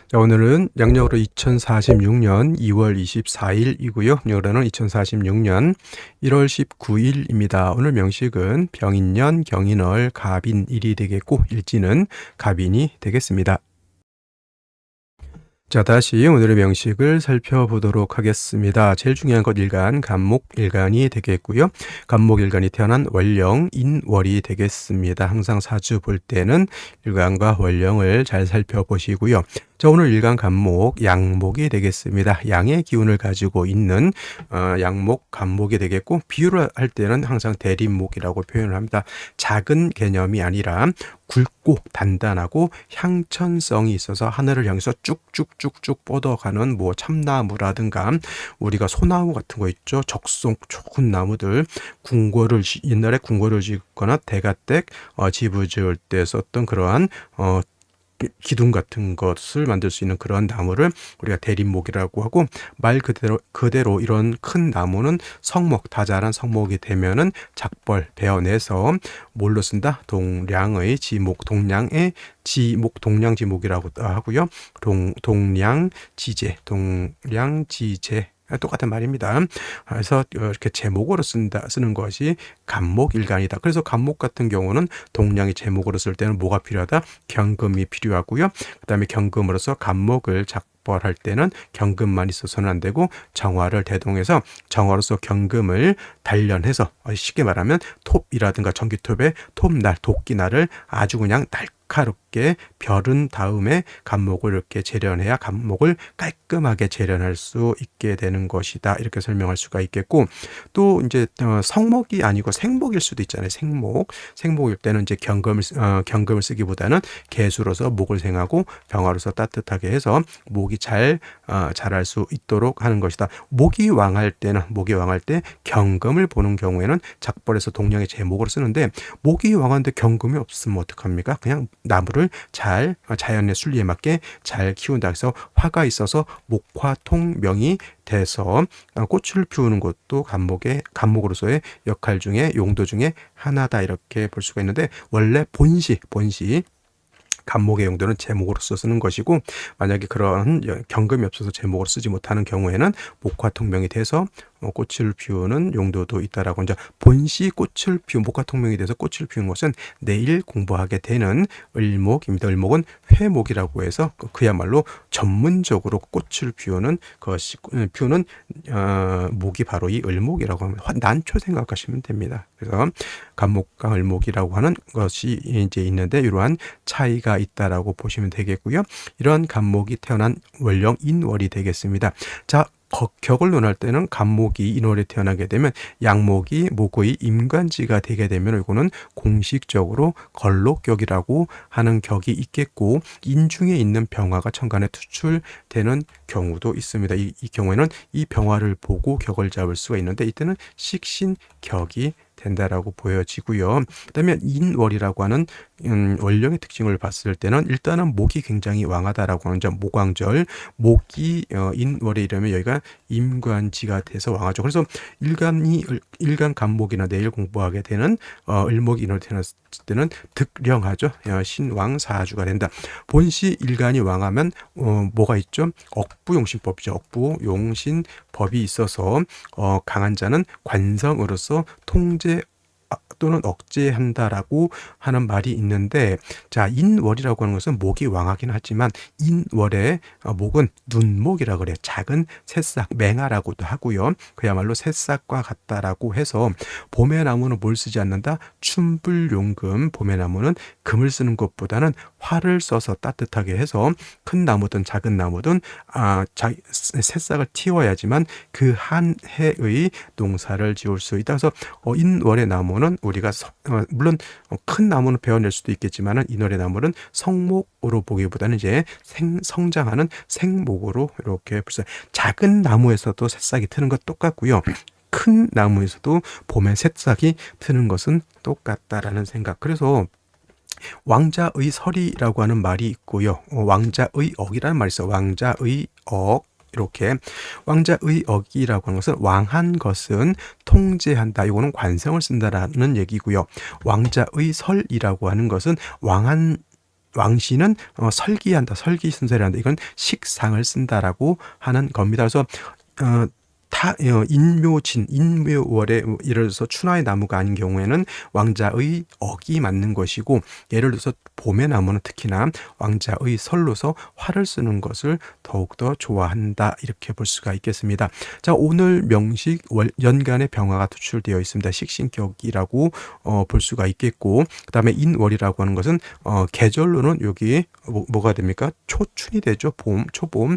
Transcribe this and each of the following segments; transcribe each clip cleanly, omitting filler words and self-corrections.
자, 오늘은 양력으로 2046년 2월 24일이고요. 영어로는 2046년 1월 19일입니다. 오늘 명식은 병인년, 경인월, 갑인일이 되겠고 일지는 갑인이 되겠습니다. 자, 다시 오늘의 명식을 살펴보도록 하겠습니다. 제일 중요한 것 일간, 간목일간이 되겠고요. 간목일간이 태어난 월령, 인월이 되겠습니다. 항상 사주 볼 때는 일간과 월령을 잘 살펴보시고요. 자, 오늘 일간 간목, 양목이 되겠습니다. 양의 기운을 가지고 있는 양목, 간목이 되겠고 비유를 할 때는 항상 대립목이라고 표현을 합니다. 작은 개념이 아니라 굵고 단단하고 향천성이 있어서 하늘을 향해서 쭉쭉쭉쭉 뻗어가는 뭐 참나무라든가 우리가 소나무 같은 거 있죠. 적송 좋은 나무들 옛날에 궁궐을 짓거나 대가댁 집을 지을 때 썼던 그러한 기둥 같은 것을 만들 수 있는 그런 나무를 우리가 대립목이라고 하고, 말 그대로 이런 큰 나무는 성목, 다 자란 성목이 되면은 작벌 베어내서 뭘로 쓴다? 동량의 지목, 동량의 지목, 동량지목이라고 하고요. 동량지제, 동량지제 똑같은 말입니다. 그래서 이렇게 제목으로 쓰는 것이 간목일간이다. 그래서 간목 같은 경우는 동량이 제목으로 쓸 때는 뭐가 필요하다? 경금이 필요하고요. 그 다음에 경금으로서 간목을 작벌할 때는 경금만 있어서는 안 되고 정화를 대동해서 정화로서 경금을 단련해서 쉽게 말하면 톱이라든가 전기톱에 톱날, 도끼날을 아주 그냥 날카롭게 벼른 다음에 간목을 이렇게 재련해야 간목을 깔끔하게 재련할 수 있게 되는 것이다. 이렇게 설명할 수가 있겠고, 또 이제 성목이 아니고 생목일 수도 있잖아요. 생목일 때는 이제 경금을 쓰기보다는 개수로서 목을 생하고 병화로서 따뜻하게 해서 목이 잘 자랄 수 있도록 하는 것이다. 목이 왕할 때 경금을 보는 경우에는 작벌에서 동량의 제목으로 쓰는데, 목이 왕한데 경금이 없으면 어떡합니까? 그냥 나무를 잘 자연의 순리에 맞게 잘 키운다. 그래서 화가 있어서 목화통명이 돼서 꽃을 피우는 것도 간목으로서의 역할 중에 용도 중에 하나다. 이렇게 볼 수가 있는데, 원래 본시 간목의 용도는 제목으로서 쓰는 것이고, 만약에 그런 경금이 없어서 제목으로 쓰지 못하는 경우에는 목화통명이 돼서 꽃을 피우는 용도도 있다라고. 이제 본시 목화통명이 돼서 꽃을 피우는 것은 내일 공부하게 되는 을목입니다. 을목은 회목이라고 해서 그야말로 전문적으로 꽃을 피우는 목이 바로 이 을목이라고 하면 난초 생각하시면 됩니다. 그래서 간목과 을목이라고 하는 것이 이제 있는데 이러한 차이가 있다라고 보시면 되겠고요. 이러한 간목이 태어난 월령 인월이 되겠습니다. 자, 격을 논할 때는 간목이 인월에 태어나게 되면 양목이 목의 임관지가 되게 되면 이거는 공식적으로 걸록격이라고 하는 격이 있겠고, 인중에 있는 병화가 천간에 투출되는 경우도 있습니다. 이 경우에는 이 병화를 보고 격을 잡을 수가 있는데, 이때는 식신격이 된다라고 보여지고요. 그다음에 인월이라고 하는 월령의 특징을 봤을 때는 일단은 목이 굉장히 왕하다라고 하는 점, 목왕절, 목이 인월에 이르면 여기가 임관지가 돼서 왕하죠. 그래서 일간 간목이나 내일 공부하게 되는 을목이 인월에 태어났을 때는 득령하죠. 신왕 사주가 된다. 본시 일간이 왕하면 뭐가 있죠? 억부용신법이죠. 억부용신법이 있어서 강한 자는 관성으로서 통제 또는 억제한다라고 하는 말이 있는데, 자, 인월이라고 하는 것은 목이 왕하긴 하지만 인월의 목은 눈목이라고 그래요. 작은 새싹, 맹아라고도 하고요. 그야말로 새싹과 같다라고 해서 봄의 나무는 뭘 쓰지 않는다? 춘불용금. 봄의 나무는 금을 쓰는 것보다는 활을 써서 따뜻하게 해서 큰 나무든 작은 나무든 새싹을 틔워야지만 그 한 해의 농사를 지을 수 있다. 그래서 인월의 나무는 우리가 물론 큰 나무는 베어낼 수도 있겠지만 인월의 나무는 성목으로 보기보다는 이제 성장하는 생목으로 이렇게 작은 나무에서도 새싹이 트는 것 똑같고요. 큰 나무에서도 봄에 새싹이 트는 것은 똑같다라는 생각. 그래서 왕자의 설이라고 하는 말이 있고요. 왕자의 억이라는 말이 있어요. 왕자의 억. 이렇게 왕자의 억이라고 하는 것은 왕한 것은 통제한다. 이거는 관성을 쓴다라는 얘기고요. 왕자의 설이라고 하는 것은 왕한 왕씨는 설기한다, 설기순서를 한다. 이건 식상을 쓴다라고 하는 겁니다. 그래서 인묘진, 인묘월에 예를 들어서 춘화의 나무가 아닌 경우에는 왕자의 억이 맞는 것이고, 예를 들어서 봄의 나무는 특히나 왕자의 설로서 활을 쓰는 것을 더욱더 좋아한다, 이렇게 볼 수가 있겠습니다. 자, 오늘 명식 연간의 병화가 투출되어 있습니다. 식신격이라고 볼 수가 있겠고, 그 다음에 인월이라고 하는 것은 계절로는 여기 뭐가 됩니까? 초춘이 되죠. 봄, 초봄,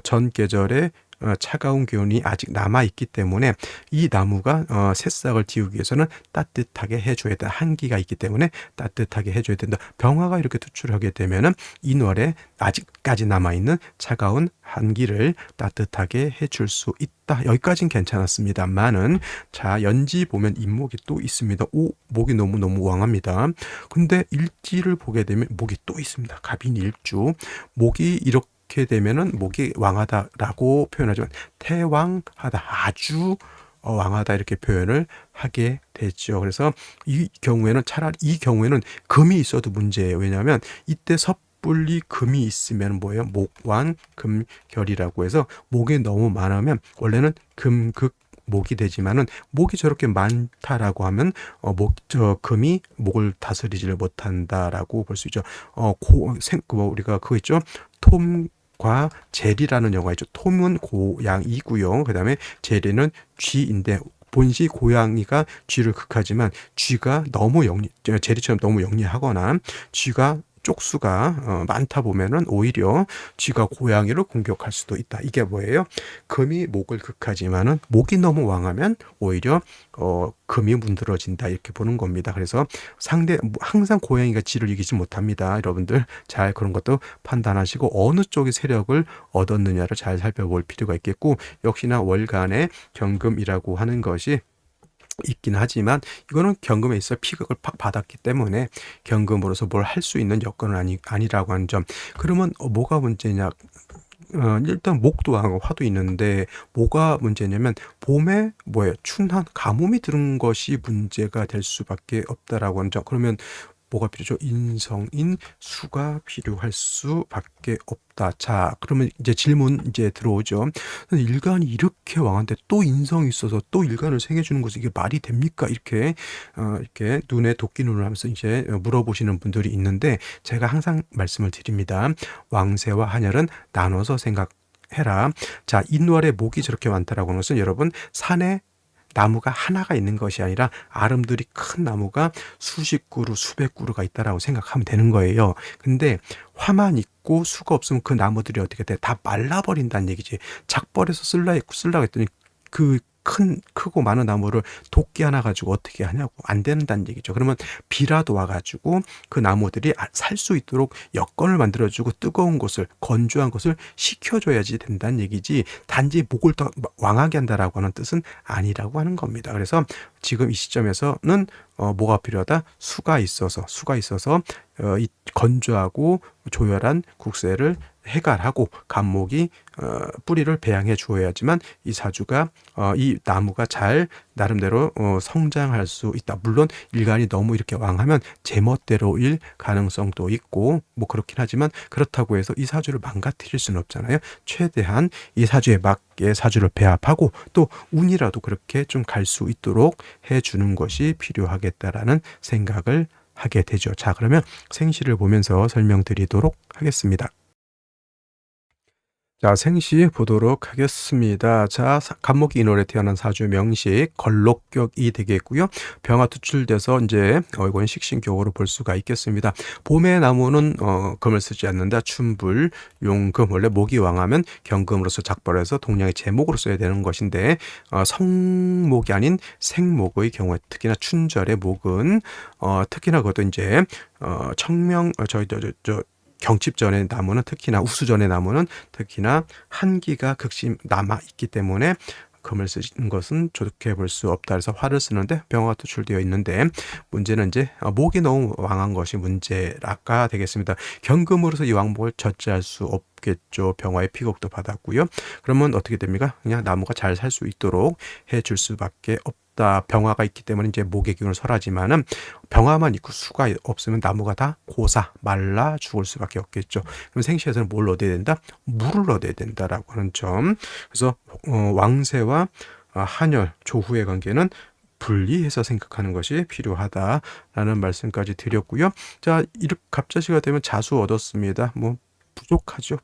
전 계절에 차가운 기운이 아직 남아있기 때문에 이 나무가 새싹을 틔우기 위해서는 따뜻하게 해줘야 된다. 한기가 있기 때문에 따뜻하게 해줘야 된다. 병화가 이렇게 투출하게 되면은 인월에 아직까지 남아있는 차가운 한기를 따뜻하게 해줄 수 있다. 여기까지는 괜찮았습니다만은, 자, 연지 보면 인목이 또 있습니다. 오, 목이 너무너무 왕합니다. 근데 일지를 보게 되면 목이 또 있습니다. 갑인일주. 목이 이렇게 되면은 목이 왕하다라고 표현하지만, 태왕하다, 아주 왕하다, 이렇게 표현을 하게 되죠. 그래서 이 경우에는 차라리 이 경우에는 금이 있어도 문제예요. 왜냐하면 이때 섣불리 금이 있으면 뭐예요? 목왕 금결이라고 해서 목이 너무 많으면 원래는 금극 목이 되지만은, 목이 저렇게 많다라고 하면 금이 목을 다스리지를 못한다라고 볼 수 있죠. 우리가 그거 있죠. 톰과 제리라는 영화 있죠. 톰은 고양이고요. 그 다음에 제리는 쥐인데, 본시 고양이가 쥐를 극하지만 쥐가 너무 제리처럼 너무 영리하거나 쥐가 쪽수가 많다 보면은 오히려 쥐가 고양이를 공격할 수도 있다. 이게 뭐예요? 금이 목을 극하지만은 목이 너무 왕하면 오히려 금이 문드러진다, 이렇게 보는 겁니다. 그래서 항상 고양이가 쥐를 이기지 못합니다. 여러분들 잘 그런 것도 판단하시고 어느 쪽의 세력을 얻었느냐를 잘 살펴볼 필요가 있겠고, 역시나 월간의 경금이라고 하는 것이 있긴 하지만 이거는 경금에 있어 피격을 팍 받았기 때문에 경금으로서 뭘 할 수 있는 여건은 아니라고 하는 점. 그러면 뭐가 문제냐? 일단 목도 왕하고 화도 있는데 뭐가 문제냐면, 봄에 뭐예요? 춘한 가뭄이 들은 것이 문제가 될 수밖에 없다라고 하는 점. 그러면 뭐가 필요죠? 인성인 수가 필요할 수밖에 없다. 자, 그러면 이제 질문 이제 들어오죠. 일간이 이렇게 왕한데 또 인성이 있어서 또 일간을 생겨주는 것이 이게 말이 됩니까? 이렇게 눈에 도끼눈을 하면서 이제 물어보시는 분들이 있는데, 제가 항상 말씀을 드립니다. 왕세와 한열은 나눠서 생각해라. 자, 인월에 목이 저렇게 많다라고 하는 것은, 여러분, 산에 나무가 하나가 있는 것이 아니라 아름드리 큰 나무가 수십 그루, 수백 그루가 있다라고 생각하면 되는 거예요. 근데 화만 있고 수가 없으면 그 나무들이 어떻게 돼? 다 말라버린다는 얘기지. 작벌에서 쓸라 했더니 크고 많은 나무를 도끼 하나 가지고 어떻게 하냐고, 안 된다는 얘기죠. 그러면 비라도 와가지고 그 나무들이 살 수 있도록 여건을 만들어주고 뜨거운 곳을, 건조한 곳을 식혀줘야지 된다는 얘기지, 단지 목을 더 왕하게 한다라고 하는 뜻은 아니라고 하는 겁니다. 그래서 지금 이 시점에서는 뭐가 필요하다? 수가 있어서 이 건조하고 조열한 국세를 해갈하고 간목이 뿌리를 배양해 주어야지만 이 사주가 이 나무가 잘 나름대로 성장할 수 있다. 물론 일간이 너무 이렇게 왕하면 제멋대로일 가능성도 있고 뭐 그렇긴 하지만, 그렇다고 해서 이 사주를 망가뜨릴 수는 없잖아요. 최대한 이 사주에 맞게 사주를 배합하고 또 운이라도 그렇게 좀 갈 수 있도록 해주는 것이 필요하겠다라는 생각을 하게 되죠. 자, 그러면 생시를 보면서 설명드리도록 하겠습니다. 자, 생시 보도록 하겠습니다. 자, 간목이 인월에 태어난 사주 명식 걸록격이 되겠고요. 병화 투출돼서 이제 이건 식신격으로 볼 수가 있겠습니다. 봄의 나무는 금을 쓰지 않는다. 춘불, 용금, 원래 목이 왕하면 경금으로서 작벌해서 동량의 제목으로 써야 되는 것인데, 성목이 아닌 생목의 경우에, 특히나 춘절의 목은 특히나 그것도 이제 경칩전의 나무는 특히나, 우수전의 나무는 특히나 한기가 극심 남아있기 때문에 금을 쓰는 것은 좋게 볼 수 없다. 그래서 화를 쓰는데 병화가 투출되어 있는데, 문제는 이제 목이 너무 왕한 것이 문제가 되겠습니다. 경금으로서 이 왕목을 절제할 수 없겠죠. 병화의 피곡도 받았고요. 그러면 어떻게 됩니까? 그냥 나무가 잘 살 수 있도록 해줄 수밖에 없다. 병화가 있기 때문에 이제 목의 기운을 설하지만은 병화만 있고 수가 없으면 나무가 다 고사 말라 죽을 수밖에 없겠죠. 그럼 생시에서는 뭘 얻어야 된다? 물을 얻어야 된다라고 하는 점. 그래서 왕세와 한열 조후의 관계는 분리해서 생각하는 것이 필요하다라는 말씀까지 드렸고요. 자, 이렇게 갑자시가 되면 자수 얻었습니다. 뭐 부족하죠.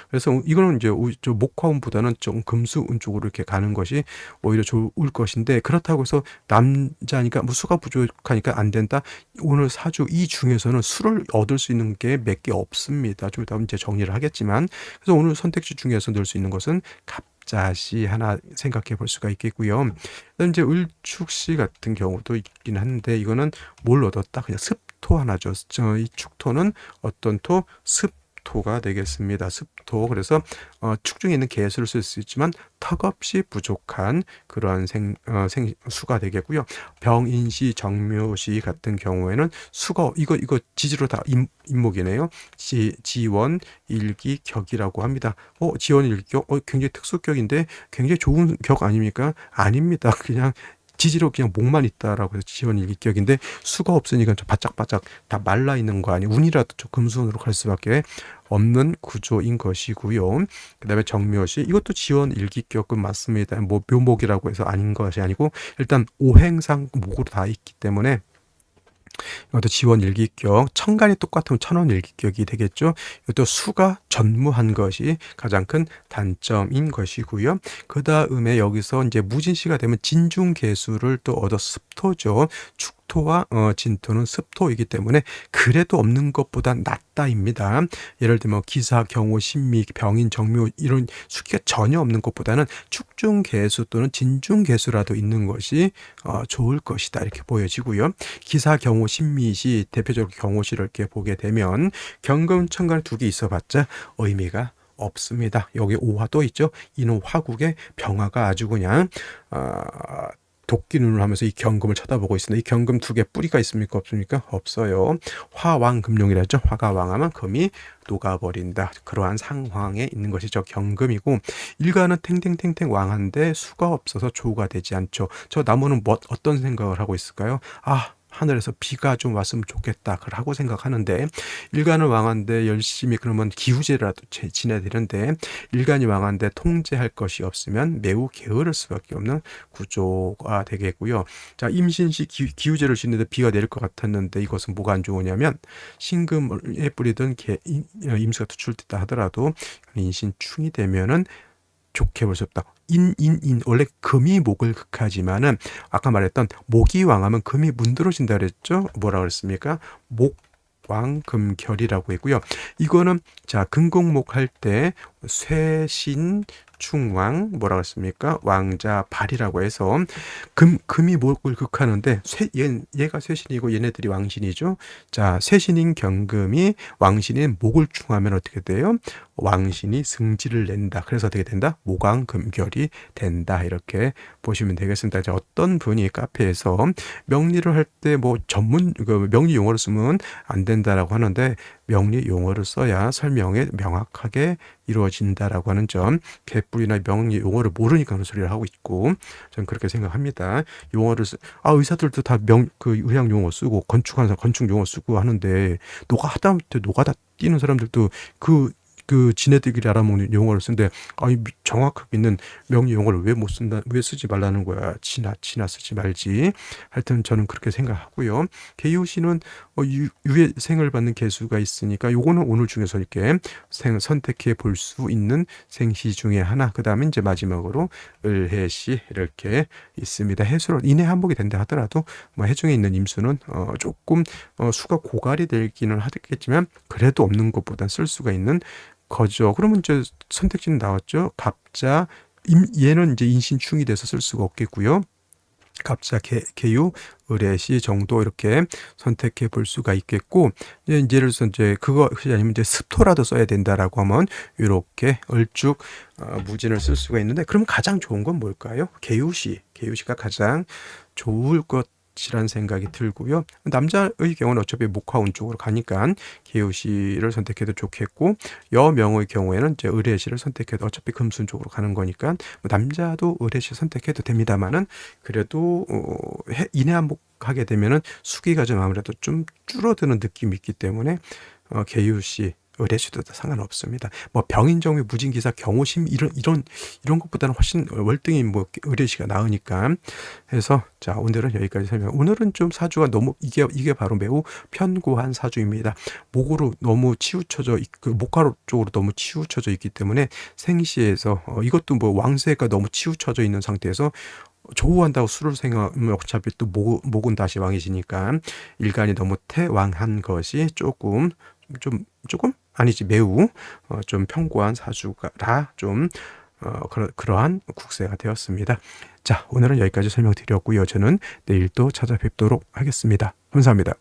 그래서 이거는 이제 저 목화운보다는 좀 금수운 쪽으로 이렇게 가는 것이 오히려 좋을 것인데, 그렇다고 해서 남자니까 뭐 수가 부족하니까 안 된다. 오늘 사주 이 중에서는 수를 얻을 수 있는 게 몇 개 없습니다. 좀 이따 이제 정리를 하겠지만, 그래서 오늘 선택지 중에서 넣을 수 있는 것은 갑자시 하나 생각해 볼 수가 있겠고요. 그다음 이제 을축시 같은 경우도 있긴 한데, 이거는 뭘 얻었다? 그냥 습토 하나죠. 이 축토는 어떤 토? 습토가 되겠습니다. 습토. 그래서 축중에 있는 개수를 쓸 수 있지만 턱없이 부족한 그러한 수가 되겠고요. 병인시, 정묘시 같은 경우에는 수가 이거 지지로 다 임목이네요. 지원, 일기, 격이라고 합니다. 지원, 일격, 굉장히 특수격인데 굉장히 좋은 격 아닙니까? 아닙니다. 그냥 지지로 그냥 목만 있다라고 해서 지원 일기격인데, 수가 없으니까 좀 바짝바짝 다 말라 있는 거 아니, 운이라도 좀 금수운으로 갈 수밖에 없는 구조인 것이고요. 그다음에 정묘시, 이것도 지원 일기격은 맞습니다. 뭐 묘목이라고 해서 아닌 것이 아니고 일단 오행상 목으로 다 있기 때문에 이것도 지원 일기격, 천간이 똑같으면 천원 일기격이 되겠죠. 이것도 수가 전무한 것이 가장 큰 단점인 것이고요. 그 다음에 여기서 이제 무진시가 되면 진중개수를 또 얻어 습토죠. 축토와 진토는 습토이기 때문에 그래도 없는 것보다 낫다입니다. 예를 들면 기사, 경호, 신미, 병인, 정묘 이런 수기가 전혀 없는 것보다는 축중개수 또는 진중개수라도 있는 것이 좋을 것이다, 이렇게 보여지고요. 기사, 경호, 신미시, 대표적으로 경호시를 이렇게 보게 되면 경금, 천간 두 개 있어봤자 의미가 없습니다. 여기 오화도 있죠. 이는 화국의 병화가 아주 그냥 도끼 눈을 하면서 이 경금을 쳐다보고 있습니다. 이 경금 두 개 뿌리가 있습니까? 없습니까? 없어요. 화왕금룡이라죠. 화가 왕하면 금이 녹아버린다. 그러한 상황에 있는 것이 경금이고, 일간은 탱탱탱탱 왕한데 수가 없어서 조가 되지 않죠. 저 나무는 어떤 생각을 하고 있을까요? 하늘에서 비가 좀 왔으면 좋겠다 라고 생각하는데, 일간은 왕한데 열심히 그러면 기후제라도 지내야 되는데, 일간이 왕한데 통제할 것이 없으면 매우 게으를 수밖에 없는 구조가 되겠고요. 자, 임신시 기후제를 지내는데 비가 내릴 것 같았는데, 이것은 뭐가 안 좋으냐면 신금에 뿌리던 임수가 투출됐다 하더라도 인신충이 되면은 좋게 볼 수 없다. 원래 금이 목을 극하지만은 아까 말했던 목이 왕하면 금이 문드러진다 그랬죠. 뭐라 그랬습니까? 목왕금결이라고 했고요. 이거는 자, 금공목 할 때 쇠신 충왕 뭐라고 했습니까? 왕자 발이라고 해서 금이 목을 극하는데 얘가 쇠신이고 얘네들이 왕신이죠. 자, 쇠신인 경금이 왕신인 목을 충하면 어떻게 돼요? 왕신이 승지를 낸다. 그래서 어떻게 된다? 목왕금결이 된다. 이렇게 보시면 되겠습니다. 이제 어떤 분이 카페에서 명리를 할 때 뭐 전문 명리 용어를 쓰면 안 된다라고 하는데, 명리 용어를 써야 설명에 명확하게 이루어진다라고 하는 점, 개뿔이나 명리 용어를 모르니까 그런 소리를 하고 있고, 저는 그렇게 생각합니다. 용어를 의사들도 다 의학 용어 쓰고 건축하는 사람 건축 용어 쓰고 하는데, 하다못해 노가다 뛰는 사람들도 그 지네들끼리 알아먹는 용어를 쓰는데, 정확하게 있는 명리 용어를 왜 쓰지 말라는 거야. 지나 쓰지 말지. 하여튼 저는 그렇게 생각하고요. 개유시는 유해 생을 받는 개수가 있으니까 요거는 오늘 중에서 이렇게 선택해 볼 수 있는 생시 중에 하나. 그 다음에 이제 마지막으로 을해시 이렇게 있습니다. 해수로 인해 한복이 된다 하더라도 뭐 해중에 있는 임수는 조금 수가 고갈이 되기는 하겠지만 그래도 없는 것보다 쓸 수가 있는 거죠. 그러면 이제 선택지는 나왔죠. 갑자, 얘는 이제 인신충이 돼서 쓸 수가 없겠고요. 갑자, 개유, 을해시 정도 이렇게 선택해 볼 수가 있겠고, 예를 들어서 이제 그것이 아니면 이제 습토라도 써야 된다라고 하면 이렇게 을죽 무진을 쓸 수가 있는데, 그럼 가장 좋은 건 뭘까요? 개유시가 가장 좋을 것 이란 생각이 들고요. 남자의 경우는 어차피 목화운 쪽으로 가니까 개우시를 선택해도 좋겠고, 여명의 경우에는 이제 의례시를 선택해도 어차피 금순 쪽으로 가는 거니까 뭐 남자도 의례시 선택해도 됩니다만은, 그래도 인해한복하게 되면은 수기가 좀 아무래도 좀 줄어드는 느낌이 있기 때문에 개유시 의례시도 상관없습니다. 뭐 병인정위, 무진기사, 경호심 이런 것보다는 훨씬 월등히 뭐 의례시가 나으니까. 해서 자, 오늘은 여기까지 설명. 오늘은 좀 사주가 너무 이게 바로 매우 편고한 사주입니다. 목으로 너무 치우쳐져 목화로 쪽으로 너무 치우쳐져 있기 때문에 생시에서 이것도 뭐 왕세가 너무 치우쳐져 있는 상태에서 조우한다고 수를 생각하면 어차피 또 목은 다시 왕이시니까 일간이 너무 태왕한 것이 조금 아니지, 매우 좀 편고한 사주라 좀 그러한 국세가 되었습니다. 자, 오늘은 여기까지 설명드렸고요. 저는 내일 또 찾아뵙도록 하겠습니다. 감사합니다.